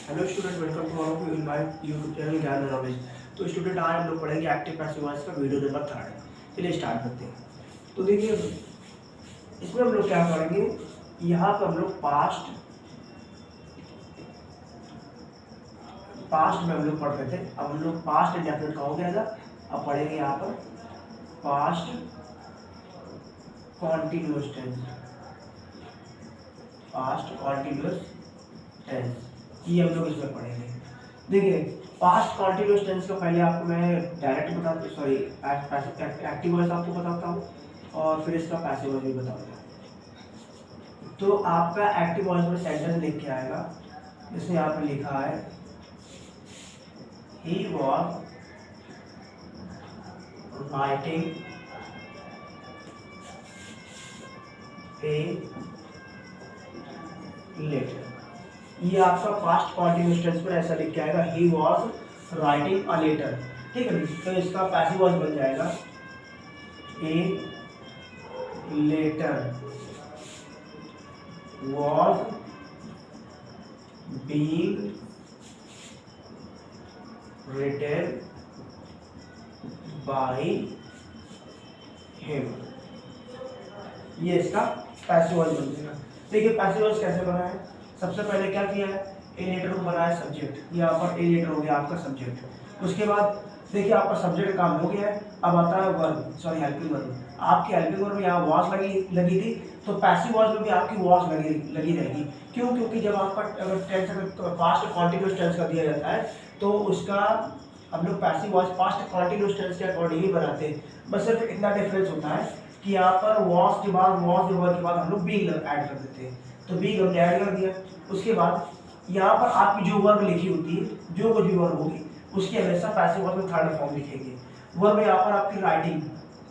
Hello student, welcome to all of you in my YouTube channel Gyan knowledge. तो student, आज हम लोग पढ़ेंगे एक्टिव पैसिव वॉइस का वीडियो नंबर 3। चलिए स्टार्ट करते हैं। तो देखिए, इसमें हम लोग क्या करेंगे, यहाँ पर हम लोग पास्ट पास्ट में हम लोग पढ़ रहे थे। अब हम लोग पास्ट इंडेफिनिट का हो गया था। अब पढ़ेंगे यहाँ पर past continuous tense. Past continuous tense ये हम लोग इसमें पढ़ेंगे। देखिए, पास्ट कॉन्टिन्यूअस टेंस का पहले आपको मैं डायरेक्ट बताता हूँ, सॉरी एक्टिव वॉइस आपको बताता हूँ और फिर इसका पैसिव वॉइस भी बताऊंगा। तो आपका एक्टिव वॉइस में सेंटेंस लिख के आएगा, जैसे यहाँ पे लिखा है he was writing a letter. ये आपका पास्ट कॉन्टिन्यूअस टेंस पर ऐसा लिख के आएगा, he was writing a letter. ठीक है, तो इसका पैसिव वॉइस बन जाएगा a letter was being written by him. ये इसका पैसिव वॉइस बन जाएगा। देखिए, पैसिव वॉइस कैसे बना है। सबसे पहले क्या किया है, ए लेटर को बनाया सब्जेक्ट। यहाँ पर ए लेटर हो गया आपका सब्जेक्ट। उसके बाद देखिए, आपका सब्जेक्ट काम हो गया है। अब आता है वर्ब, सॉरी हेल्पिंग वर्ब। आपकी हेल्पिंग वर्ब यहाँ वॉज लगी थी, तो पैसिव वॉइस में भी आपकी वॉज लगी रहेगी। क्यों? क्योंकि जब आपका अगर टेंस पास्ट कॉन्टिन्यूअस टेंस का दिया जाता है तो उसका हम लोग passive voice past continuous tense के अकॉर्डिंग ही बनाते हैं। बस सिर्फ इतना डिफरेंस होता है कि यहाँ पर वॉज के बाद वर्ब के बाद हम लोग बीइंग ऐड कर देते हैं। तो बीइंग हमने ऐड कर दिया। उसके बाद यहाँ पर आपकी जो वर्ब लिखी होती है, जो कुछ भी वर्ब होगी उसकी हमेशा पैसिव वॉइस में थर्ड फॉर्म लिखेंगे। वर्ब यहाँ पर आपकी राइटिंग,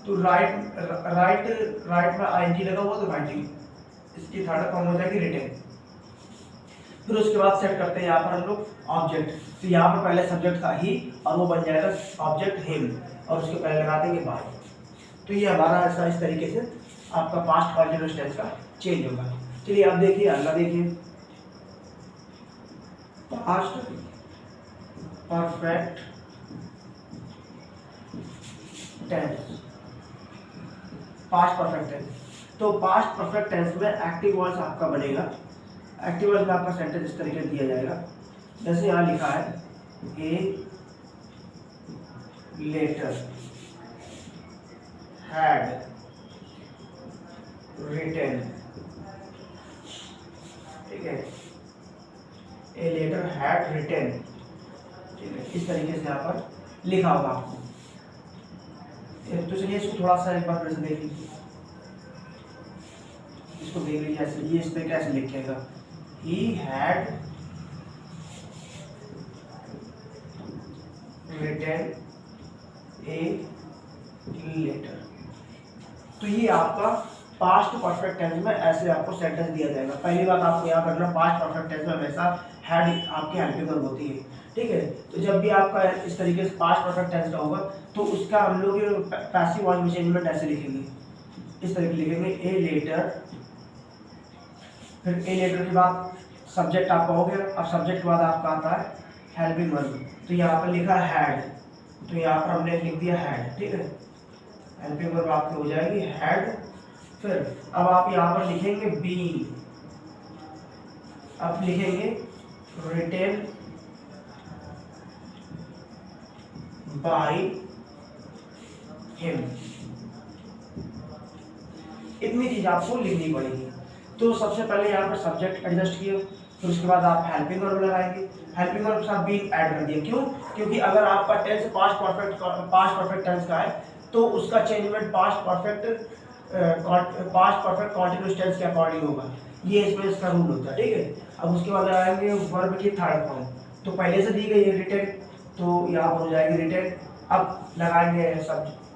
तो राइट में आईएनजी लगा हुआ, तो राइटिंग इसकी थर्ड फॉर्म हो जाएगी रिटन। फिर उसके बाद सेट करते हैं यहाँ पर हम लोग ऑब्जेक्ट। तो यहाँ पर पहले सब्जेक्ट था ही और वो बन जाएगा ऑब्जेक्ट हिम, और उसके पहले लगा देंगे बाय। तो ये हमारा ऐसा इस तरीके से आपका पास्ट कॉन्टिन्यूअस टेंस का चेंज होगा। चलिए अब देखिए, अगला देखिए, past perfect tense. Past perfect tense, तो पास्ट परफेक्ट टेंस में एक्टिव वॉइस आपका बनेगा। एक्टिव वॉइस में आपका सेंटेंस इस तरीके से दिया जाएगा, जैसे यहाँ लिखा है ए लेटर हैड रिटन। ठीक है, ए लेटर हैड रिटन। ठीक है, इस तरीके से यहाँ पर लिखा होगा आपको। तो चलिए इसको थोड़ा सा एक बार फिर से देख लीजिए, इसको देख लीजिए ऐसे, ये इस तरीके से लिखेगा, he had written a letter. तो ये आपका पास्ट परफेक्ट टेंस में ऐसे आपको सेंटेंस दिया जाएगा। पहली बात आपको यहाँ करना, पास्ट परफेक्ट टेंस में हमेशा हैड आपकी हेल्पिंग वर्ब होती है। ठीक है, तो जब भी आपका इस तरीके से पास्ट परफेक्ट टेंस का होगा तो उसका हम लोग पैसिव वॉइस में चेंजमेंट ऐसे लिखेंगे, इस तरीके लिखेंगे ए लेटर। फिर ए लेटर के बाद सब्जेक्ट आपका हो गया। अब सब्जेक्ट के बाद आपका आता है हेल्पिंग वर्ब। तो यहाँ पर लिखा हैड, तो यहाँ पर हमने लिख दिया हैड। ठीक है, हेल्पिंग वर्ब आपकी हो जाएगी हैड। फिर अब आप यहाँ पर लिखेंगे बी, अब लिखेंगे रिटेन बाय हिम। इतनी चीज आपको लिखनी पड़ेगी। तो सबसे पहले यहाँ पर सब्जेक्ट एडजस्ट किया, फिर उसके बाद आप हेल्पिंग वर्ब लगाएंगे। हेल्पिंग वर्ब के साथ बी ऐड कर दिया। क्यों? क्योंकि अगर आपका टेंस पास्ट परफेक्ट टेंस का है तो उसका changement past perfect continuous tense के अकॉर्डिंग होगा। ये इसमें इसका रूल होता है। ठीक है, अब उसके बाद लगाएंगे वर्ब की थर्ड फॉर्म। तो पहले से दी गई है रिटन, तो यहाँ पर हो जाएगी रिटन। अब लगाएंगे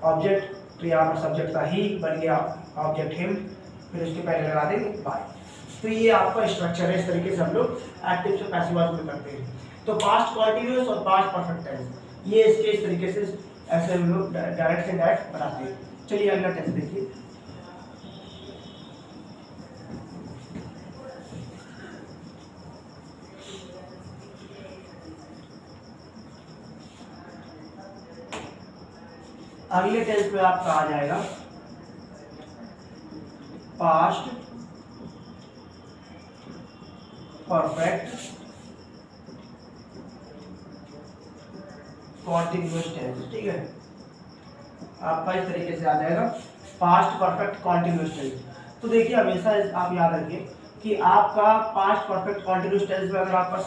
ऑब्जेक्ट, तो यहाँ पर सब्जेक्ट था ही, बन गया ऑब्जेक्ट हिम, फिर उसके पहले लगा देंगे बाय। तो ये आपका स्ट्रक्चर है। इस तरीके से हम लोग एक्टिव से पैसिव वॉइस में करते हैं। तो पास्ट कॉन्टिन्यूअस और पास्ट परफेक्ट टेंस ये इसके इस तरीके से ऐसे हम लोग डायरेक्ट से डायरेक्ट बनाते हैं। चलिए अगला टेंस देखिए, अगले टेंस में आपका आ जाएगा पास्ट परफेक्ट कॉन्टिन्यूअस टेंस। ठीक है, आपका इस तरीके से आ जाएगा पास्ट परफेक्ट कॉन्टिन्यूअस टेंस। तो देखिए हमेशा आप याद रखिए कि आपका पास्ट परफेक्ट कॉन्टिन्यूअस टेंस में अगर आपका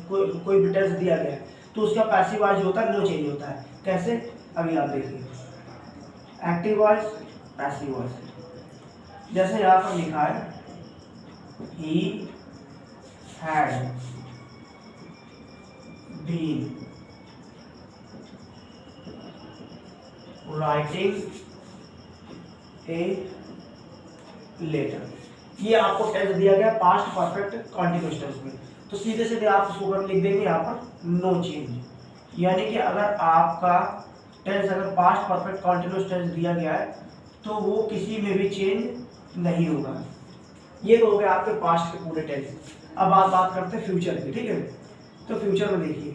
कोई भी टेंस दिया गया है तो उसका पैसिव वॉइस जो होता है नो चेंज होता है। कैसे, अभी आप देखिए एक्टिव वॉइस पैसिव वॉइस। जैसे यहाँ पर लिखा है he had been writing a letter, ये आपको टेंस दिया गया पास्ट परफेक्ट कॉन्टिन्यूअस टेंस में, तो सीधे सीधे आप उसको ऊपर लिख देंगे यहाँ पर नो चेंज। यानी कि अगर आपका टेंस अगर पास्ट परफेक्ट कॉन्टिन्यूअस टेंस दिया गया है तो वो किसी में भी चेंज नहीं होगा। ये तो हो गया आपके पास्ट के पूरे टेंस। अब आप बात करते हैं फ्यूचर की। ठीक है, तो फ्यूचर में देखिए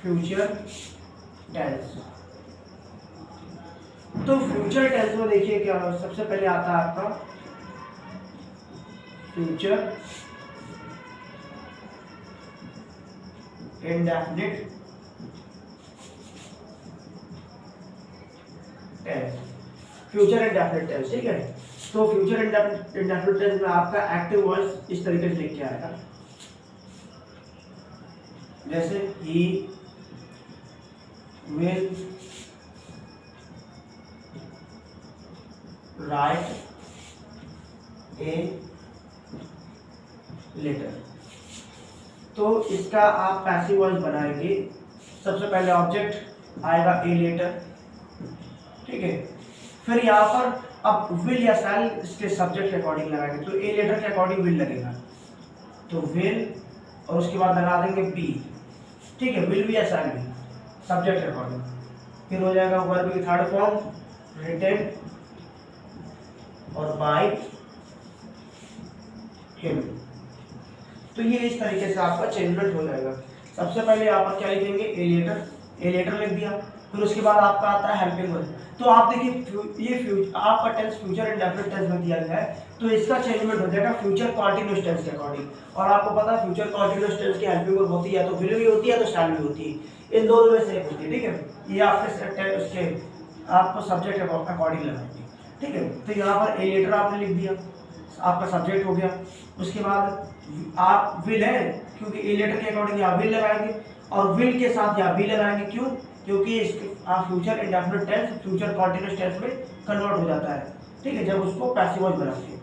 फ्यूचर टेंस। तो फ्यूचर टेंस में देखिए क्या सबसे पहले आता है आपका future indefinite tense. Future indefinite tense, ठीक है। तो फ्यूचर इंडेफिनिट टेंस में आपका एक्टिव वॉइस इस तरीके से लिख के आएगा, जैसे he will write a letter. तो इसका आप पैसिव वॉइस बनाएंगे। सबसे पहले ऑब्जेक्ट आएगा ए लेटर, ठीक है। फिर यहाँ पर अब विल या शैल इसके सब्जेक्ट के अकॉर्डिंग लगाएंगे, तो ए लेटर के अकॉर्डिंग विल लगेगा, तो विल और उसके बाद लगा देंगे बी, ठीक है। विल भी या शैल भी सब्जेक्ट के अकॉर्डिंग। फिर हो जाएगा वर्ब की थर्ड फॉर्म रिटेन और बाय हिम। तो ये इस तरीके से आपका चेंजमेंट हो जाएगा। सबसे पहले यहाँ पर क्या लिखेंगे ए लेटर लिख दिया। फिर उसके बाद आपका आता है हेल्पिंग वर्ब। तो आप देखिए ये आपका टेंस फ्यूचर इंडेफिनिट टेंस में दिया गया है, तो इसका चेंजमेंट हो जाएगा फ्यूचर कॉन्टिन्यूअस टेंस के अकॉर्डिंग। और आपको पता है फ्यूचर कॉन्टिन्यूअस टेंस की हेल्पिंग वर्ब होती है तो विल भी होती है तो शैल भी होती है, इन दोनों में से एक होती है, ठीक है। ये आपके उसके आपको सब्जेक्ट के अकॉर्डिंग लगाएंगे, ठीक है। तो यहाँ पर ए लेटर आपने लिख दिया, आपका सब्जेक्ट हो गया। उसके बाद आप विल है, क्योंकि ए लेटर के अकॉर्डिंग यहाँ विल लगाएंगे और विल के साथ यहाँ बी लगाएंगे। क्यों? क्योंकि आप future indefinite tense future continuous tense में कन्वर्ट हो जाता है, ठीक है, जब उसको पैसिव वॉइस बनाते हैं।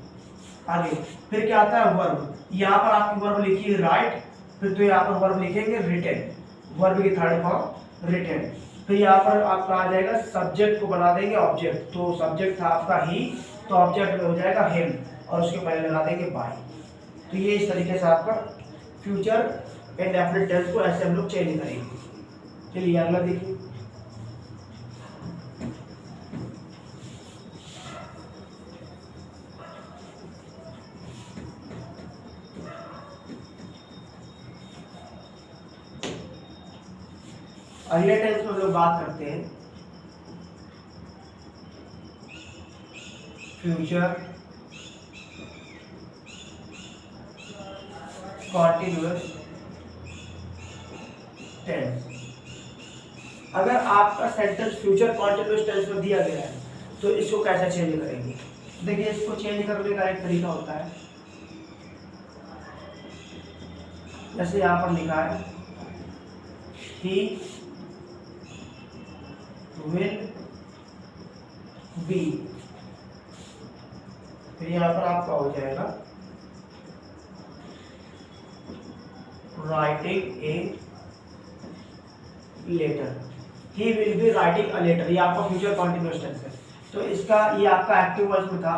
आगे फिर क्या आता है वर्ब। यहाँ पर आपकी वर्ब लिखी है राइट, फिर तो यहाँ पर वर्ब लिखेंगे रिटेन, वर्ब की थर्ड फॉर्म रिटेन। फिर यहाँ पर आपका आ जाएगा सब्जेक्ट को बना देंगे ऑब्जेक्ट, तो सब्जेक्ट था आपका ही, तो ऑब्जेक्ट में हो जाएगा हिम और उसके पहले लगा देंगे बाय। तो ये इस तरीके से आपका फ्यूचर इंडेफिनिट टेंस को ऐसे हम लोग चेंज करेंगे। चलिए अगला देखिए। अगले टेंस में हम लोग बात करते हैं फ्यूचर कॉन्टिन्यूअस टेंस। अगर आपका सेंटेंस फ्यूचर कॉन्टिन्यूअस टेंस में दिया गया है तो इसको कैसे चेंज करेंगे। देखिए इसको चेंज करने का एक तरीका होता है, जैसे यहाँ पर लिखा है ही विल बी, फिर यहाँ पर आपका हो जाएगा writing a letter. He will be writing a letter, ये आपका फ्यूचर कॉन्टिन्यूअस टेंस है। तो इसका ये आपका एक्टिव वॉइस में था,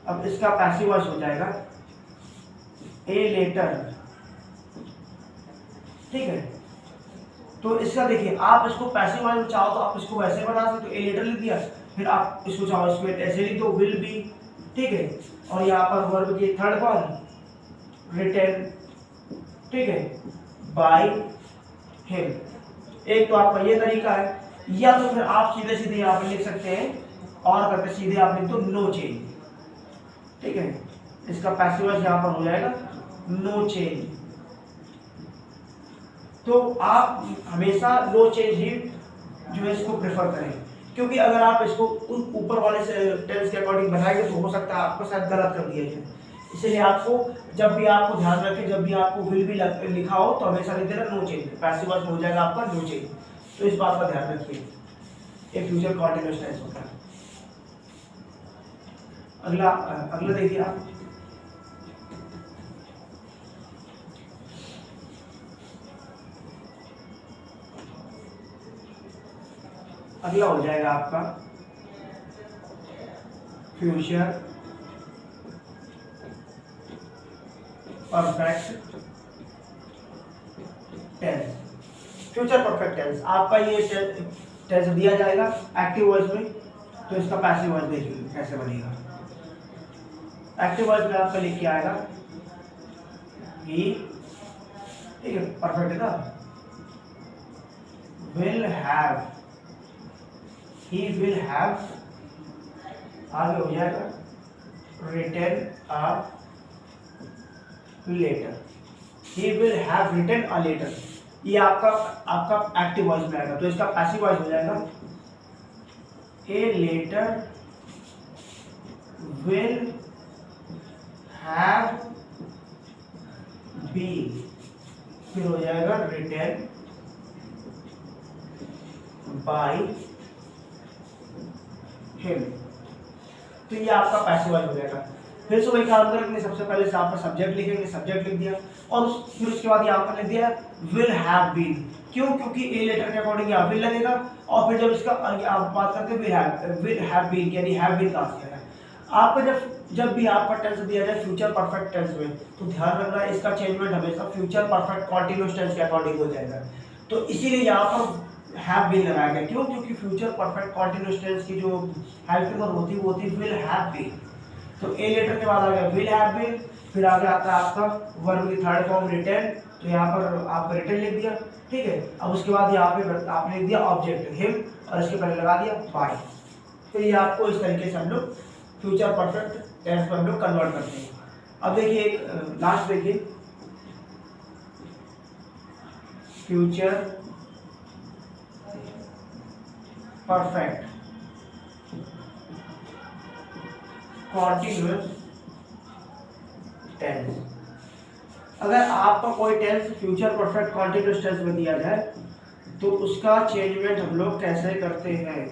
अब इसका पैसिव वॉइस हो जाएगा ए लेटर, ठीक है। तो इसका देखिए आप इसको पैसिव वॉइस में चाहो तो आप इसको वैसे बना सकते हो, ए लेटर लिख दिया, फिर आप इसको चाहो इसको ऐसे लिख दो विल बी, ठीक है। और यहाँ पर वर्ब की थर्ड फॉर्म रिटेन, ठीक है, बाय हिम। एक तो आपका ये तरीका है, या तो फिर आप सीधे सीधे यहाँ पर लिख सकते हैं और करके सीधे आप लिख दो नो चेंज, ठीक है। इसका पैसिव वॉइस यहाँ पर हो जाएगा नो चेंज। तो आप हमेशा नो चेंज ही जो है इसको प्रेफर करें, क्योंकि अगर आप इसको ऊपर वाले से टेंस के अकॉर्डिंग बनाएंगे तो हो सकता है आपको शायद गलत कर दिया जाए। इसलिए आपको जब भी आपको ध्यान रखें, जब भी आपको विल भी लिखा हो तो हमेशा लिख देना नो चेंज, पैसिव वॉइस हो जाएगा आपका नो चेंज। तो इस बात का ध्यान रखिए, ये फ्यूचर कॉन्टिन्यूअस टेंस होता है। अगला देखिए आप, अगला हो जाएगा आपका future perfect tense. Future perfect tense आपका ये टेंस दिया जाएगा एक्टिव वॉइस में, तो इसका पैसिव वॉइस देखिए कैसे बनेगा। एक्टिव वॉइस में आपका लिख के आएगा ही, ठीक है, परफेक्ट था, will have, he will have, आगे हो जाएगा written a letter, he will have written a letter. ये आपका एक्टिव वॉइस में आएगा, तो इसका पैसिव वॉइस हो जाएगा a letter will have been, फिर हो जाएगा रिटन बाय हिम। तो ये आपका पैसिव वॉइस हो जाएगा। फिर से वही काम करेंगे, सबसे पहले से आपका सब्जेक्ट लिखेंगे, सब्जेक्ट लिख दिया और फिर उसके बाद यहाँ पर लिख दिया विल हैव बीन। क्यों? क्योंकि ए लेटर के अकॉर्डिंग यहाँ विल लगेगा और फिर जब इसका आप बात करते हैं विल हैव बीन, यानी हैव बीन कहाँ से है। आपका जब भी आपका टेंस दिया जाए फ्यूचर परफेक्ट टेंस में, तो ध्यान रखना इसका चेंजमेंट हमेशा फ्यूचर परफेक्ट कॉन्टिन्यूअस टेंस के अकॉर्डिंग हो जाएगा। तो इसीलिए यहाँ पर हैव बीन लगाया गया। क्यों? क्योंकि फ्यूचर परफेक्ट कॉन्टिन्यूअस टेंस की जो हेल्पिंग वर्ब होती है वो होती है विल हैव बीन। तो ए लेटर के बाद आ गया विल हैव बीन, फिर आगे आता है आपका वर्ब की थर्ड फॉर्म रिटन, तो यहाँ पर आपका रिटन लिख दिया, ठीक है। अब उसके बाद यहाँ पे आपने लिख दिया ऑब्जेक्ट हिम और इसके पहले लगा दिया बाय। तो ये आपको इस तरीके से हम लोग फ्यूचर परफेक्ट टेंस में हम लोग कन्वर्ट करते हैं। अब देखिए एक लास्ट देखिए, फ्यूचर परफेक्ट कॉन्टिन्यूअस टेंस। अगर आपका कोई tense future perfect continuous tense में दिया जाए तो उसका चेंजमेंट हम लोग कैसे करते हैं।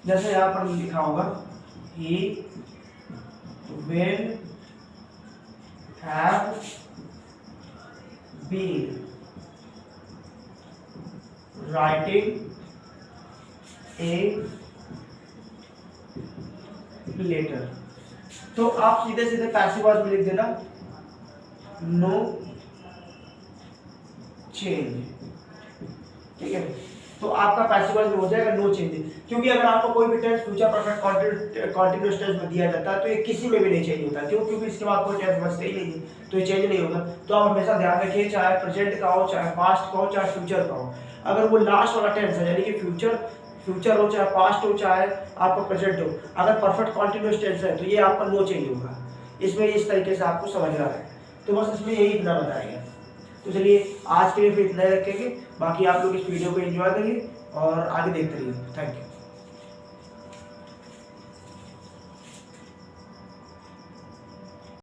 जैसे यहाँ पर लिखा होगा he will have been writing a letter. तो आप सीधे सीधे पैसिव वॉइस में लिख देना नो चेंज, ठीक है। तो आपका पैसिव वॉइस में हो जाएगा नो चेंज, क्योंकि अगर आपको कोई भी tense future perfect continuous tense में दिया जाता है तो ये किसी में भी नहीं चेंज होता। क्यों? क्योंकि इसके बाद कोई टेंस बचते ही नहीं है, तो ये चेंज नहीं होगा। तो आप हमेशा ध्यान रखिए, चाहे प्रेजेंट का हो, चाहे पास्ट का हो, चाहे फ्यूचर का हो, अगर वो लास्ट वाला टेंस है यानी कि फ्यूचर हो, चाहे पास्ट हो, चाहे आपका प्रेजेंट हो, अगर परफेक्ट कॉन्टिन्यूअस टेंस है तो ये आपका नो चेंज होगा। इसमें इस तरीके से आपको समझना है। तो बस इसमें यही इतना बताया गया। तो चलिए आज के लिए फिर इतना ही रखेंगे, बाकी आप लोग इस वीडियो को एंजॉय करिए और आगे देखते रहिए। Thank you.